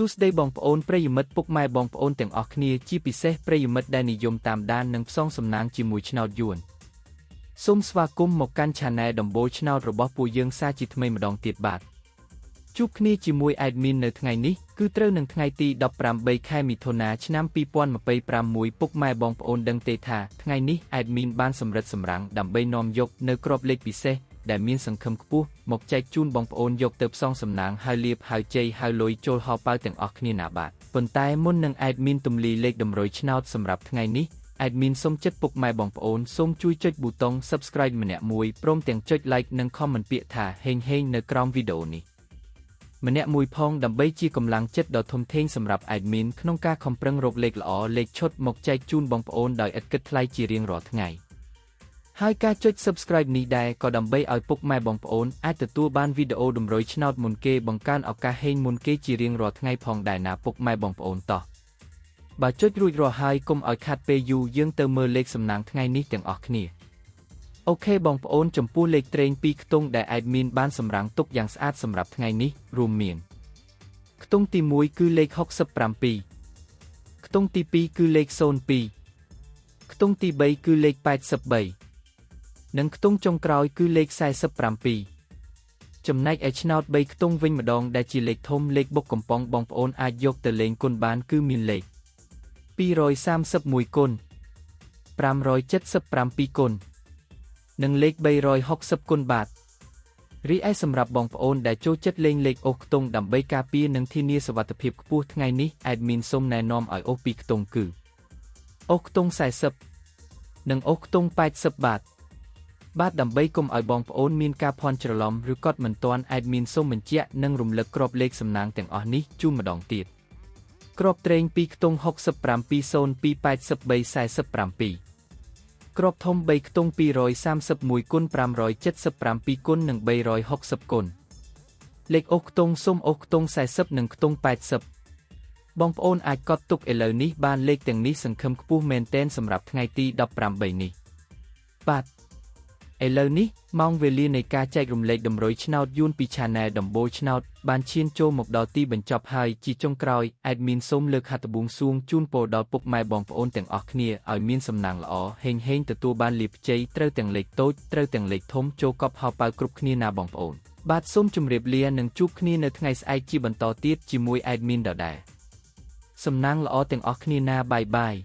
ស្ដីបងប្អូនប្រិយមិត្តពុកម៉ែបងប្អូនទាំងអស់គ្នាជាពិសេសប្រិយមិត្តដែលនិយមតាមដាននិងផ្សងសំណាងជាមួយឆ្នោតយួនសូមស្វាគមន៍មកកាន់ Channel ដំបូលឆ្នោតរបស់ពួកយើងសាជាថ្មីម្ដងទៀតបាទជួបគ្នាជាមួយ Admin នៅថ្ងៃនេះគឺត្រូវនឹងថ្ងៃទី18ខែមិថុនាឆ្នាំ2026ពុកម៉ែបងប្អូនដឹងទេថាថ្ងៃនេះ Admin បានសម្រិតសម្រាំងដើម្បីនាំយកនៅក្របលេខពិសេសដែលមានសង្ឃឹមខ្ពស់មកចែកជូនបងប្អូនយកទៅផ្សងសំណាងហើយលាភហើយជ័យហើយលុយចូលហោប៉ៅទាំងអស់គ្នាណាបាទប៉ុន្តែមុននឹង Admin ទម្លាយលេខតម្រុយឆ្នោតសម្រាប់ថ្ងៃនេះ Admin សូមចិត្តពុកម៉ែបងប្អូនសូមជួយចុចប៊ូតុង Subscribe ម្នាក់មួយព្រមទាំងចុច Like និង Comment ពាក្យថាហេងហេងនៅក្រោមវីដេអូនេះម្នាក់មួយផងដើម្បីជាកម្លាំងចិត្តដ៏ធំធេងសម្រាប់ Admin ក្នុងការខំប្រឹងរកលេខល្អលេខឈុតមកចែកជូនបងប្អូនដោយឥតគិតថ្លៃជារៀងរាល់ថ្ងៃហើយការចុច Subscribe នេះដែរក៏ដើម្បីឲ្យពុកម៉ែបងប្អូនអាចទទួលបានវីដេអូតម្រុយឆ្នោតមុនគេបង្កើនឱកាសហេងមុនគេជារៀងរាល់ថ្ងៃផងដែរណាពុកម៉ែបងប្អូនតោះបើចុចរួចរាល់ហើយកុំឲ្យខាត់ពេលយូរយើងទៅមើលលេខសំណាងថ្ងៃនេះទាំងអស់គ្នាអូខេបងប្អូនចំពោះលេខត្រេង2ខ្ទង់ដែល Admin បានសម្រាំងទុកយ៉ាងស្អាតសម្រាប់ថ្ងៃនេះរួមមានខ្ទង់ទី1គឺលេខ67ខ្ទង់ទី2គឺលេខ02ខ្ទង់ទី3គឺលេខ83និងខ្ទង់ចុងក្រោយគឺលេខ47ចំណែកឯឆ្នោត3ខ្ទង់វិញម្ដងដែលជាលេខធំលេខបុកកំប៉ុងបងប្អូនអាចយកទៅលេងគុណបានគឺមានលេខ231គុណ577គុណនិងលេខ360គុណបាទរីឯសម្រាប់បងប្អូនដែលចូលចិត្តលេងលេខអូសខ្ទង់ដើម្បីការពារនិងធានាសុវត្ថិភាពខ្ពស់ថ្ងៃនេះ Admin សូមណែនាំឲ្យអូស2ខ្ទង់គឺអូសខ្ទង់40និងអូសខ្ទង់80បាទដើម្បីកុំឲ្យបងប្អូនមានការភ័ន្តច្រឡំឬកត់មិនទាន់ Admin សូមបញ្ជាក់និងរំលឹកក្របលេខសំណាងទាំងអស់នេះជូនម្ដងទៀតក្របត្រេង2ខ្ទង់67 02 83 47ក្របធំ3ខ្ទង់231គុណ577គុណនិង360គុណលេខអូសខ្ទង់សូមអូសខ្ទង់40និងខ្ទង់80បងប្អូនអាចកត់ទុកឥឡូវនេះបានលេខទាំងនេះសង្ឃឹមខ្ពស់មែនទែនសម្រាប់ថ្ងៃទី18នេះបាទឥឡូវនេះម៉ោងវេលានៃការចែករំលែកតម្រុយឆ្នោតយួនពី Channel ដំបូលឆ្នោតបានឈានចូលមកដល់ទីបញ្ចប់ហើយជាចុងក្រោយ Admin សូមលើកហត្ថបួងសួងជូនពរដល់ពុកម៉ែបងប្អូនទាំងអស់គ្នាឲ្យមានសំណាងល្អហេងហេងទទួលបានលាភជ័យត្រូវទាំងលេខតូចត្រូវទាំងលេខធំចូលកប់ហោប៉ៅគ្រប់គ្នាណាបងប្អូនបាទសូមជម្រាបលានិងជួបគ្នានៅថ្ងៃស្អែកជាបន្តទៀតជាមួយ Admin ដដែលសំណាងល្អទាំងអស់គ្នាណាបាយបាយ